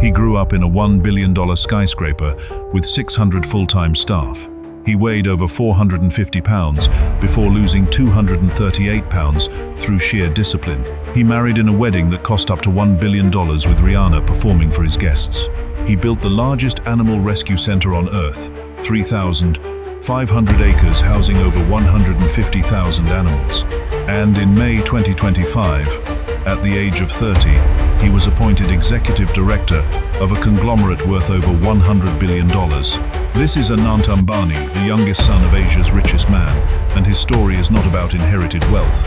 He grew up in a $1 billion skyscraper with 600 full-time staff. He weighed over 450 pounds before losing 238 pounds through sheer discipline. He married in a wedding that cost up to $1 billion with Rihanna performing for his guests. He built the largest animal rescue center on Earth, 3,500 acres housing over 150,000 animals. And in May 2025, at the age of 30, he was appointed executive director of a conglomerate worth over $100 billion. This is Anant Ambani, the youngest son of Asia's richest man, and his story is not about inherited wealth.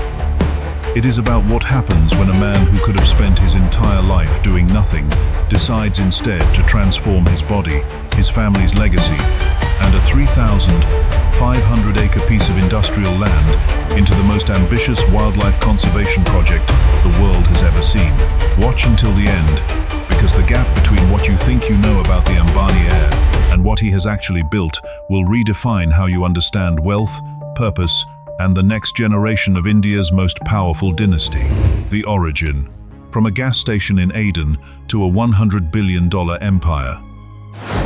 It is about what happens when a man who could have spent his entire life doing nothing decides instead to transform his body, his family's legacy, and a 3,500-acre piece of industrial land into the most ambitious wildlife conservation project the world has ever seen. Watch until the end, because the gap between what you think you know about the Ambani heir and what he has actually built will redefine how you understand wealth, purpose, and the next generation of India's most powerful dynasty. The origin. From a gas station in Aden to a $100 billion empire.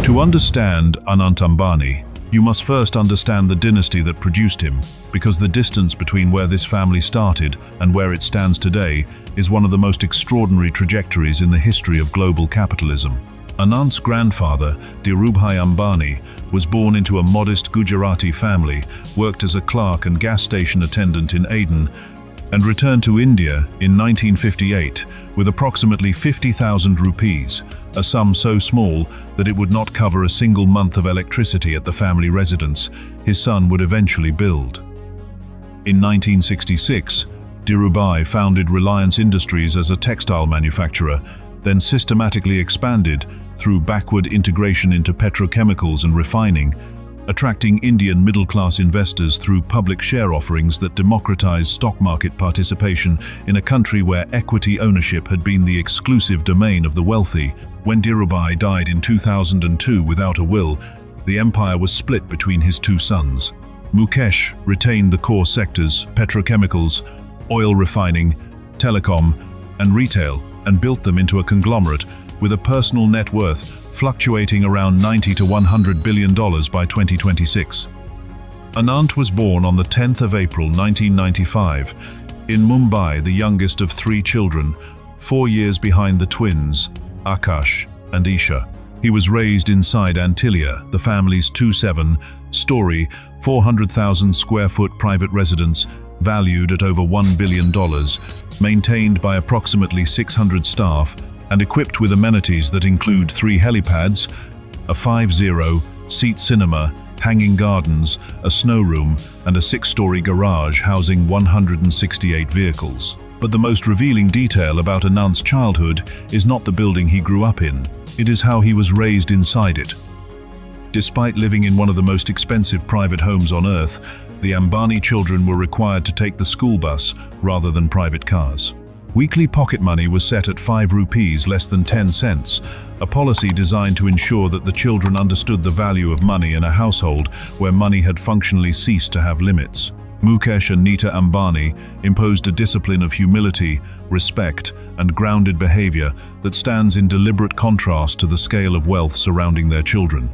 To understand Anant Ambani, you must first understand the dynasty that produced him, because the distance between where this family started and where it stands today is one of the most extraordinary trajectories in the history of global capitalism. Anant's grandfather, Dhirubhai Ambani, was born into a modest Gujarati family, worked as a clerk and gas station attendant in Aden, and returned to India in 1958 with approximately 50,000 rupees, a sum so small that it would not cover a single month of electricity at the family residence his son would eventually build. In 1966, Dhirubhai founded Reliance Industries as a textile manufacturer, then systematically expanded through backward integration into petrochemicals and refining, attracting Indian middle-class investors through public share offerings that democratized stock market participation in a country where equity ownership had been the exclusive domain of the wealthy. When Dhirubhai died in 2002 without a will, the empire was split between his two sons. Mukesh retained the core sectors, petrochemicals, oil refining, telecom, and retail, and built them into a conglomerate with a personal net worth fluctuating around $90 to $100 billion by 2026. Anant was born on the 10th of April 1995 in Mumbai, the youngest of three children, 4 years behind the twins, Akash and Isha. He was raised inside Antilia, the family's 27-story, 400,000 square foot private residence, valued at over $1 billion, maintained by approximately 600 staff, and equipped with amenities that include 3 helipads, a 50-seat cinema, hanging gardens, a snow room, and a 6-story garage housing 168 vehicles. But the most revealing detail about Anant's childhood is not the building he grew up in, it is how he was raised inside it. Despite living in one of the most expensive private homes on Earth, the Ambani children were required to take the school bus rather than private cars. Weekly pocket money was set at 5 rupees, less than 10 cents, a policy designed to ensure that the children understood the value of money in a household where money had functionally ceased to have limits. Mukesh and Nita Ambani imposed a discipline of humility, respect, and grounded behavior that stands in deliberate contrast to the scale of wealth surrounding their children.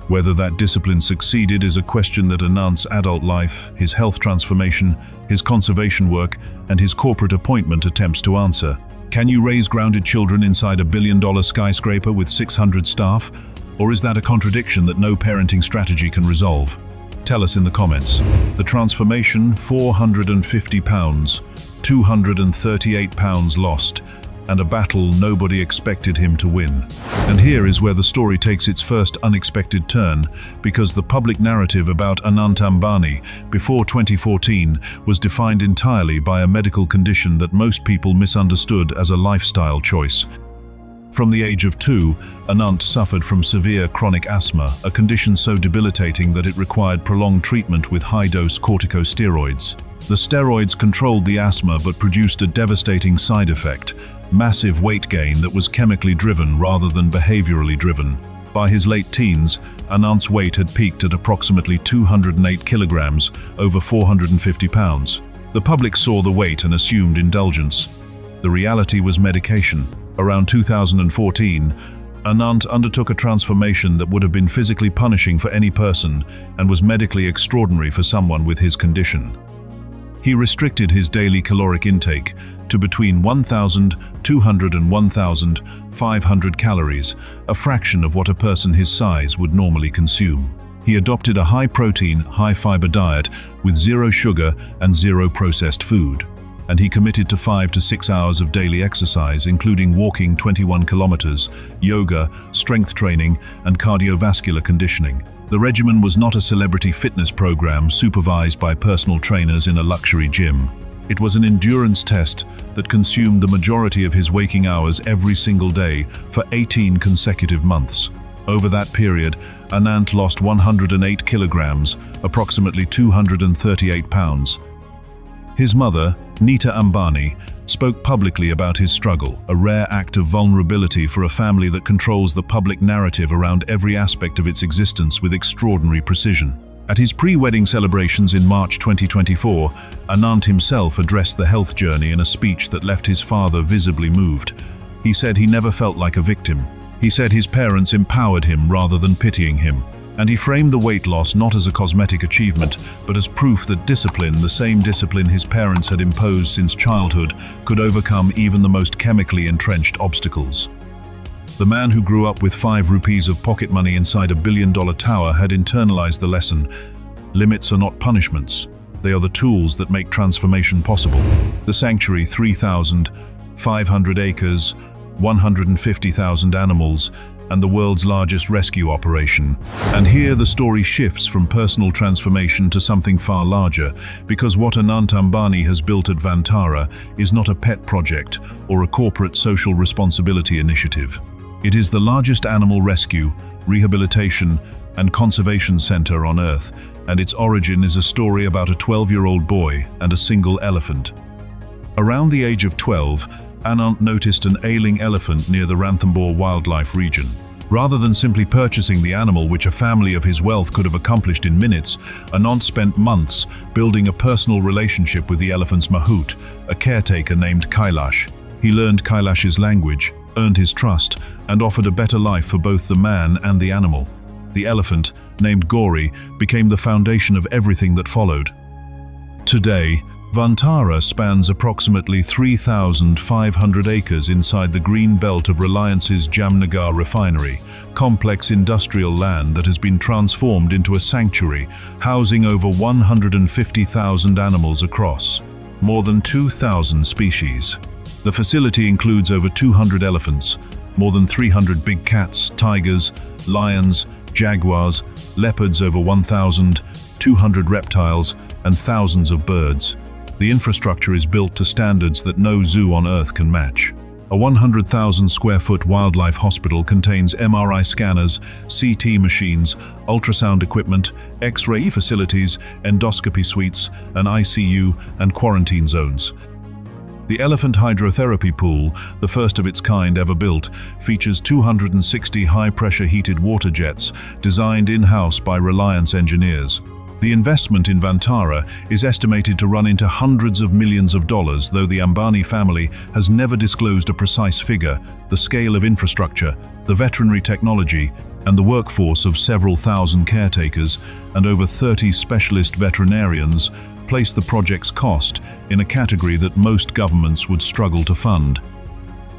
Whether that discipline succeeded is a question that Anant's adult life, his health transformation, his conservation work, and his corporate appointment attempts to answer. Can you raise grounded children inside a billion-dollar skyscraper with 600 staff? Or is that a contradiction that no parenting strategy can resolve? Tell us in the comments. The transformation, 450 pounds, 238 pounds lost, and a battle nobody expected him to win. And here is where the story takes its first unexpected turn, because the public narrative about Anant Ambani before 2014 was defined entirely by a medical condition that most people misunderstood as a lifestyle choice. From the age of 2, Anant suffered from severe chronic asthma, a condition so debilitating that it required prolonged treatment with high-dose corticosteroids. The steroids controlled the asthma but produced a devastating side effect: massive weight gain that was chemically driven rather than behaviorally driven. By his late teens, Anant's weight had peaked at approximately 208 kilograms, over 450 pounds. The public saw the weight and assumed indulgence. The reality was medication. Around 2014, Anant undertook a transformation that would have been physically punishing for any person and was medically extraordinary for someone with his condition. He restricted his daily caloric intake to between 1,200 and 1,500 calories, a fraction of what a person his size would normally consume. He adopted a high-protein, high-fiber diet with zero sugar and zero processed food. And he committed to 5 to 6 hours of daily exercise, including walking 21 kilometers, yoga, strength training, and cardiovascular conditioning. The regimen was not a celebrity fitness program supervised by personal trainers in a luxury gym. It was an endurance test that consumed the majority of his waking hours every single day for 18 consecutive months. Over that period, Anant lost 108 kilograms, approximately 238 pounds. His mother, Anant Ambani, spoke publicly about his struggle, a rare act of vulnerability for a family that controls the public narrative around every aspect of its existence with extraordinary precision. At his pre-wedding celebrations in March 2024, Anant himself addressed the health journey in a speech that left his father visibly moved. He said he never felt like a victim. He said his parents empowered him rather than pitying him. And he framed the weight loss not as a cosmetic achievement, but as proof that discipline, the same discipline his parents had imposed since childhood, could overcome even the most chemically entrenched obstacles. The man who grew up with 5 rupees of pocket money inside a billion-dollar tower had internalized the lesson: limits are not punishments, they are the tools that make transformation possible. The sanctuary, 3,500 acres, 150,000 animals, and the world's largest rescue operation. And here the story shifts from personal transformation to something far larger, because what Anant Ambani has built at Vantara is not a pet project or a corporate social responsibility initiative. It is the largest animal rescue, rehabilitation, and conservation center on Earth, and its origin is a story about a 12-year-old boy and a single elephant. Around the age of 12, Anant noticed an ailing elephant near the Ranthambore wildlife region. Rather than simply purchasing the animal, which a family of his wealth could have accomplished in minutes, Anant spent months building a personal relationship with the elephant's mahout, a caretaker named Kailash. He learned Kailash's language, earned his trust, and offered a better life for both the man and the animal. The elephant, named Gauri, became the foundation of everything that followed. Today, Vantara spans approximately 3,500 acres inside the green belt of Reliance's Jamnagar refinery, complex industrial land that has been transformed into a sanctuary, housing over 150,000 animals across more than 2,000 species. The facility includes over 200 elephants, more than 300 big cats, tigers, lions, jaguars, leopards, over 1,200 reptiles, and thousands of birds. The infrastructure is built to standards that no zoo on Earth can match. A 100,000 square foot wildlife hospital contains MRI scanners, CT machines, ultrasound equipment, X-ray facilities, endoscopy suites, an ICU, and quarantine zones. The elephant hydrotherapy pool, the first of its kind ever built, features 260 high-pressure heated water jets designed in-house by Reliance engineers. The investment in Vantara is estimated to run into hundreds of millions of dollars, though the Ambani family has never disclosed a precise figure. The scale of infrastructure, the veterinary technology, and the workforce of several thousand caretakers and over 30 specialist veterinarians place the project's cost in a category that most governments would struggle to fund.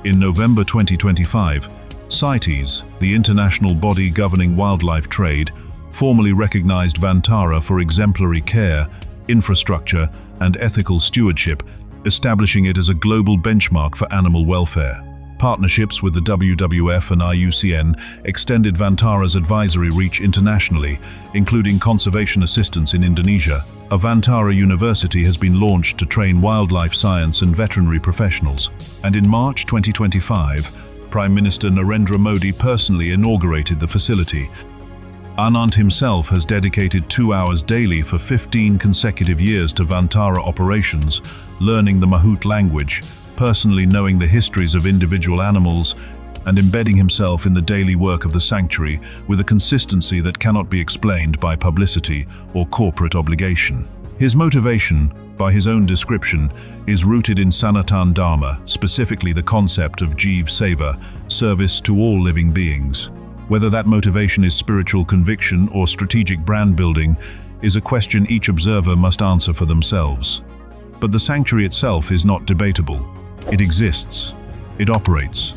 In November 2025, CITES, the international body governing wildlife trade, formally recognized Vantara for exemplary care, infrastructure, and ethical stewardship, establishing it as a global benchmark for animal welfare. Partnerships with the WWF and IUCN extended Vantara's advisory reach internationally, including conservation assistance in Indonesia. A Vantara University has been launched to train wildlife science and veterinary professionals. And in March 2025, Prime Minister Narendra Modi personally inaugurated the facility. Anant himself has dedicated 2 hours daily for 15 consecutive years to Vantara operations, learning the mahout language, personally knowing the histories of individual animals, and embedding himself in the daily work of the sanctuary with a consistency that cannot be explained by publicity or corporate obligation. His motivation, by his own description, is rooted in Sanatan Dharma, specifically the concept of Jiv Seva, service to all living beings. Whether that motivation is spiritual conviction or strategic brand building is a question each observer must answer for themselves. But the sanctuary itself is not debatable. It exists. It operates.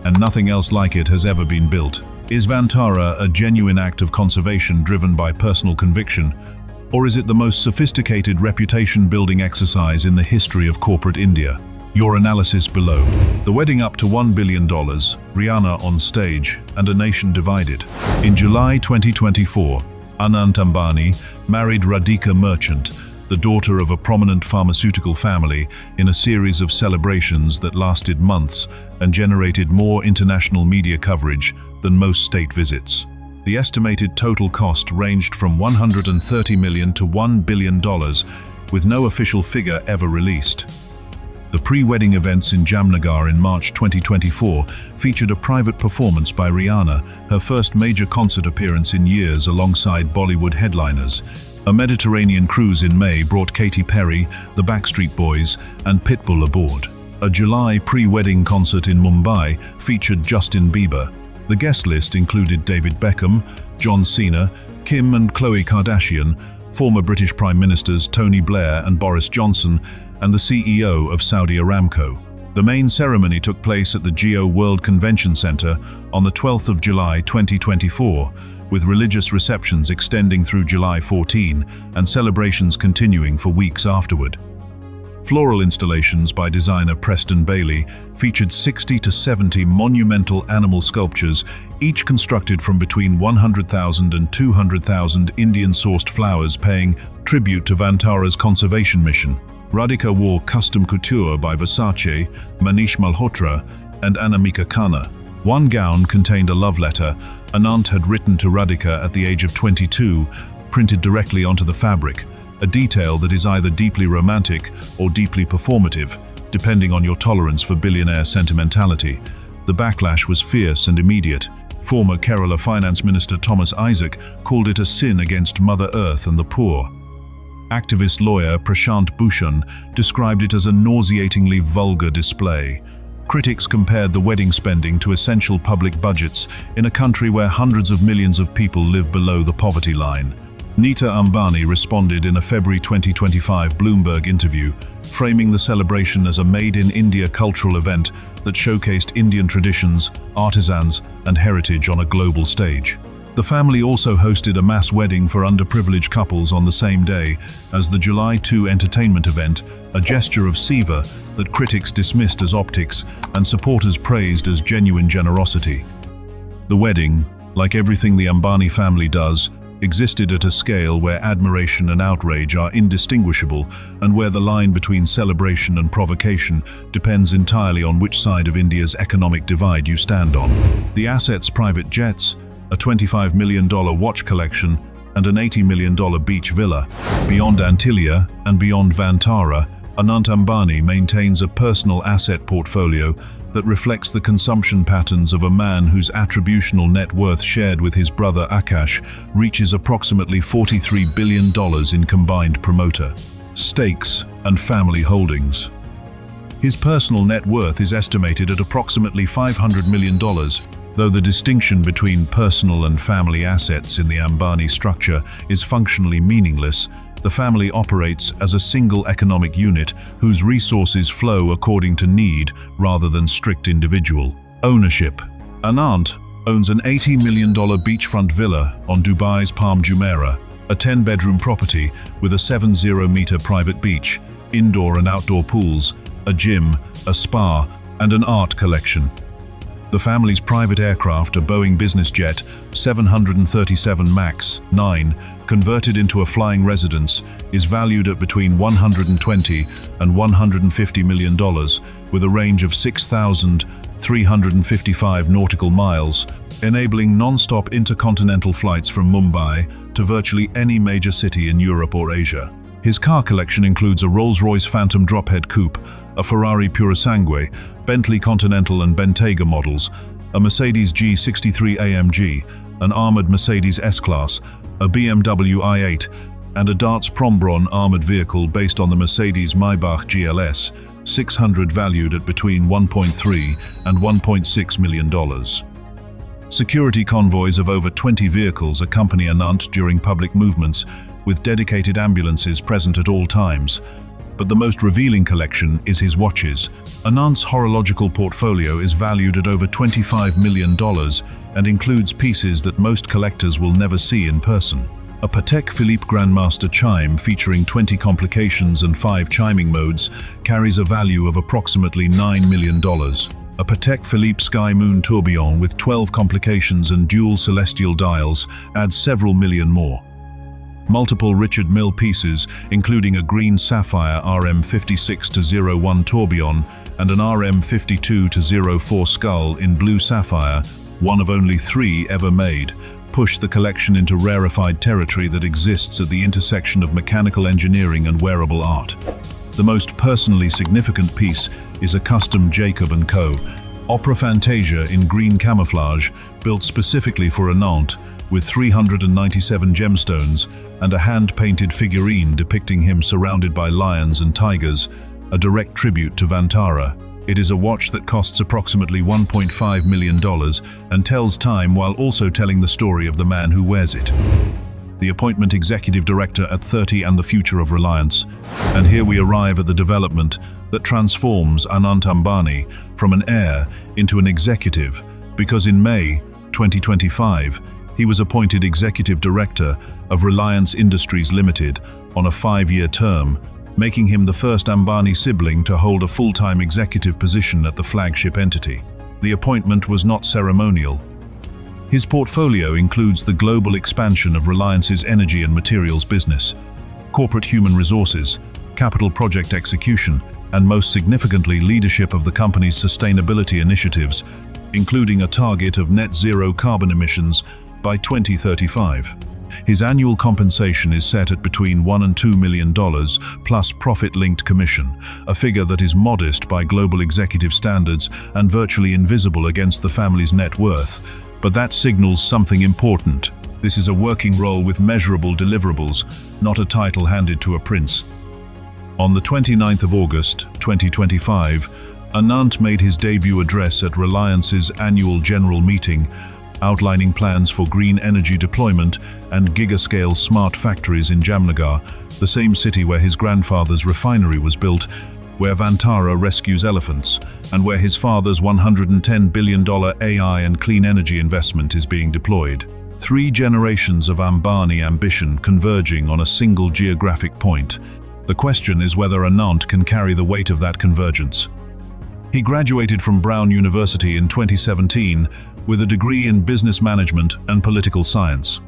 And nothing else like it has ever been built. Is Vantara a genuine act of conservation driven by personal conviction, or is it the most sophisticated reputation-building exercise in the history of corporate India? Your analysis below. The wedding up to $1 billion, Rihanna on stage, and a nation divided. In July 2024, Anant Ambani married Radhika Merchant, the daughter of a prominent pharmaceutical family, in a series of celebrations that lasted months and generated more international media coverage than most state visits. The estimated total cost ranged from $130 million to $1 billion, with no official figure ever released. The pre-wedding events in Jamnagar in March 2024 featured a private performance by Rihanna, her first major concert appearance in years alongside Bollywood headliners. A Mediterranean cruise in May brought Katy Perry, the Backstreet Boys, and Pitbull aboard. A July pre-wedding concert in Mumbai featured Justin Bieber. The guest list included David Beckham, John Cena, Kim and Khloe Kardashian, former British Prime Ministers Tony Blair and Boris Johnson, and the CEO of Saudi Aramco. The main ceremony took place at the Geo World Convention Center on the 12th of July 2024, with religious receptions extending through July 14 and celebrations continuing for weeks afterward. Floral installations by designer Preston Bailey featured 60 to 70 monumental animal sculptures, each constructed from between 100,000 and 200,000 Indian-sourced flowers, paying tribute to Vantara's conservation mission. Radhika wore custom couture by Versace, Manish Malhotra, and Anamika Khanna. One gown contained a love letter Anant had written to Radhika at the age of 22, printed directly onto the fabric, a detail that is either deeply romantic or deeply performative, depending on your tolerance for billionaire sentimentality. The backlash was fierce and immediate. Former Kerala Finance Minister Thomas Isaac called it a sin against Mother Earth and the poor. Activist lawyer Prashant Bhushan described it as a nauseatingly vulgar display. Critics compared the wedding spending to essential public budgets in a country where hundreds of millions of people live below the poverty line. Nita Ambani responded in a February 2025 Bloomberg interview, framing the celebration as a made-in-India cultural event that showcased Indian traditions, artisans, and heritage on a global stage. The family also hosted a mass wedding for underprivileged couples on the same day as the July 2 entertainment event, a gesture of seva that critics dismissed as optics and supporters praised as genuine generosity. The wedding, like everything the Ambani family does, existed at a scale where admiration and outrage are indistinguishable and where the line between celebration and provocation depends entirely on which side of India's economic divide you stand on. The assets, private jets, a $25 million watch collection, and an $80 million beach villa. Beyond Antilia and beyond Vantara, Anant Ambani maintains a personal asset portfolio that reflects the consumption patterns of a man whose attributional net worth, shared with his brother Akash, reaches approximately $43 billion in combined promoter stakes and family holdings. His personal net worth is estimated at approximately $500 million, though the distinction between personal and family assets in the Ambani structure is functionally meaningless. The family operates as a single economic unit whose resources flow according to need rather than strict individual ownership. Anant owns an $80 million beachfront villa on Dubai's Palm Jumeirah, a 10-bedroom property with a 70-meter private beach, indoor and outdoor pools, a gym, a spa, and an art collection. The family's private aircraft, a Boeing business jet 737 MAX 9, converted into a flying residence, is valued at between $120 and $150 million, with a range of 6,355 nautical miles, enabling non-stop intercontinental flights from Mumbai to virtually any major city in Europe or Asia. His car collection includes a Rolls-Royce Phantom drophead coupe, a Ferrari Purosangue, Bentley Continental and Bentayga models, a Mercedes G63 AMG, an armored Mercedes S-Class, a BMW i8, and a Darts Prombron armored vehicle based on the Mercedes Maybach GLS 600 valued at between $1.3 and $1.6 million. Security convoys of over 20 vehicles accompany Anant during public movements, with dedicated ambulances present at all times. But the most revealing collection is his watches. Anant's horological portfolio is valued at over $25 million and includes pieces that most collectors will never see in person. A Patek Philippe Grandmaster chime featuring 20 complications and 5 chiming modes carries a value of approximately $9 million. A Patek Philippe Sky Moon tourbillon with 12 complications and dual celestial dials adds several million more. Multiple Richard Mille pieces, including a green sapphire RM56-01 tourbillon and an RM52-04 skull in blue sapphire, one of only 3 ever made, push the collection into rarefied territory that exists at the intersection of mechanical engineering and wearable art. The most personally significant piece is a custom Jacob & Co. Opera Fantasia in green camouflage, built specifically for Anant, with 397 gemstones and a hand-painted figurine depicting him surrounded by lions and tigers, a direct tribute to Vantara. It is a watch that costs approximately $1.5 million and tells time while also telling the story of the man who wears it. The appointment executive director at 30 and the future of Reliance. And here we arrive at the development that transforms Anant Ambani from an heir into an executive, because in May 2025, he was appointed executive director of Reliance Industries Limited on a 5-year term, making him the first Ambani sibling to hold a full-time executive position at the flagship entity. The appointment was not ceremonial. His portfolio includes the global expansion of Reliance's energy and materials business, corporate human resources, capital project execution, and most significantly, leadership of the company's sustainability initiatives, including a target of net zero carbon emissions by 2035. His annual compensation is set at between $1 and $2 million plus profit-linked commission, a figure that is modest by global executive standards and virtually invisible against the family's net worth. But that signals something important. This is a working role with measurable deliverables, not a title handed to a prince. On the 29th of August, 2025, Anant made his debut address at Reliance's annual general meeting, outlining plans for green energy deployment and gigascale smart factories in Jamnagar, the same city where his grandfather's refinery was built, where Vantara rescues elephants, and where his father's $110 billion AI and clean energy investment is being deployed. 3 generations of Ambani ambition converging on a single geographic point. The question is whether Anant can carry the weight of that convergence. He graduated from Brown University in 2017 with a degree in business management and political science.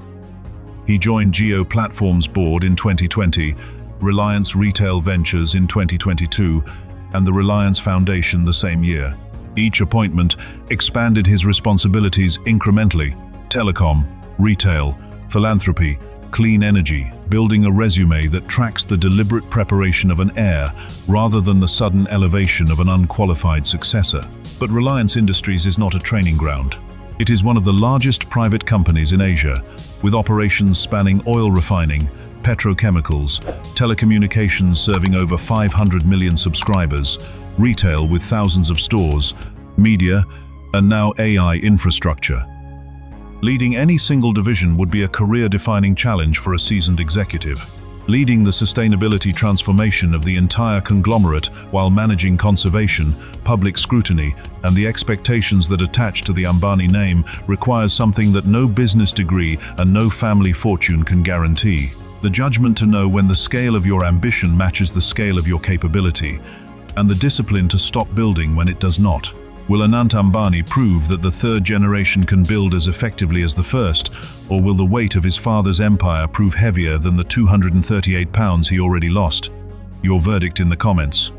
He joined Geo Platforms board in 2020, Reliance Retail Ventures in 2022, and the Reliance Foundation the same year. Each appointment expanded his responsibilities incrementally: telecom, retail, philanthropy, clean energy, building a resume that tracks the deliberate preparation of an heir rather than the sudden elevation of an unqualified successor. But Reliance Industries is not a training ground. It is one of the largest private companies in Asia, with operations spanning oil refining, petrochemicals, telecommunications serving over 500 million subscribers, retail with thousands of stores, media, and now AI infrastructure. Leading any single division would be a career-defining challenge for a seasoned executive. Leading the sustainability transformation of the entire conglomerate while managing conservation, public scrutiny, and the expectations that attach to the Ambani name requires something that no business degree and no family fortune can guarantee. The judgment to know when the scale of your ambition matches the scale of your capability, and the discipline to stop building when it does not. Will Anant Ambani prove that the 3rd generation can build as effectively as the first, or will the weight of his father's empire prove heavier than the 238 pounds he already lost? Your verdict in the comments.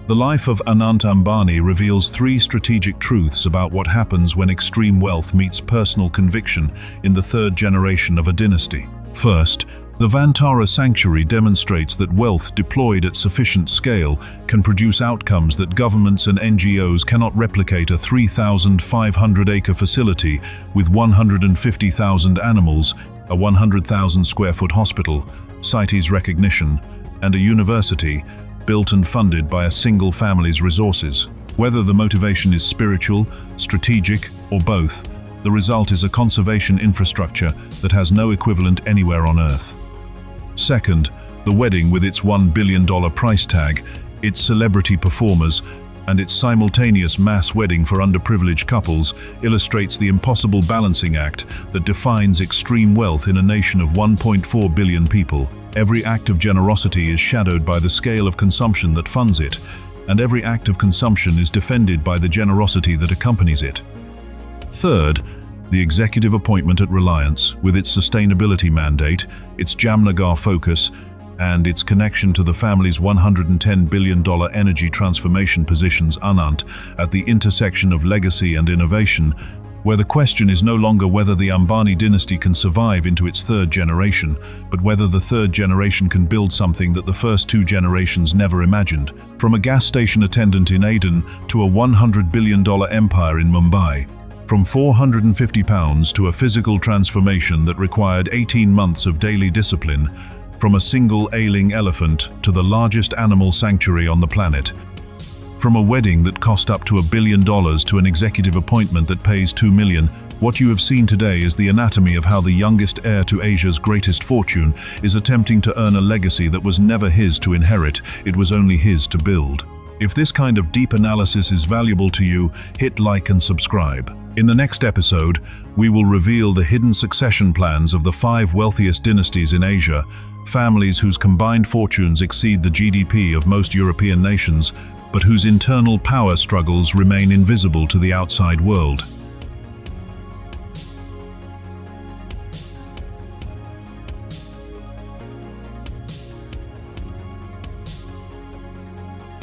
The life of Anant Ambani reveals 3 strategic truths about what happens when extreme wealth meets personal conviction in the 3rd generation of a dynasty. First, the Vantara sanctuary demonstrates that wealth deployed at sufficient scale can produce outcomes that governments and NGOs cannot replicate. A 3,500-acre facility with 150,000 animals, a 100,000 square foot hospital, CITES recognition, and a university built and funded by a single family's resources. Whether the motivation is spiritual, strategic, or both, the result is a conservation infrastructure that has no equivalent anywhere on Earth. Second, the wedding with its $1 billion price tag, its celebrity performers, and its simultaneous mass wedding for underprivileged couples illustrates the impossible balancing act that defines extreme wealth in a nation of 1.4 billion people. Every act of generosity is shadowed by the scale of consumption that funds it, and every act of consumption is defended by the generosity that accompanies it. Third, the executive appointment at Reliance, with its sustainability mandate, its Jamnagar focus, and its connection to the family's $110 billion energy transformation positions Anant at the intersection of legacy and innovation, where the question is no longer whether the Ambani dynasty can survive into its third generation, but whether the third generation can build something that the first two generations never imagined. From a gas station attendant in Aden to a $100 billion empire in Mumbai. From £450 to a physical transformation that required 18 months of daily discipline. From a single ailing elephant to the largest animal sanctuary on the planet. From a wedding that cost up to $1 billion to an executive appointment that pays $2 million, what you have seen today is the anatomy of how the youngest heir to Asia's greatest fortune is attempting to earn a legacy that was never his to inherit, it was only his to build. If this kind of deep analysis is valuable to you, hit like and subscribe. In the next episode, we will reveal the hidden succession plans of the 5 wealthiest dynasties in Asia, families whose combined fortunes exceed the GDP of most European nations, but whose internal power struggles remain invisible to the outside world.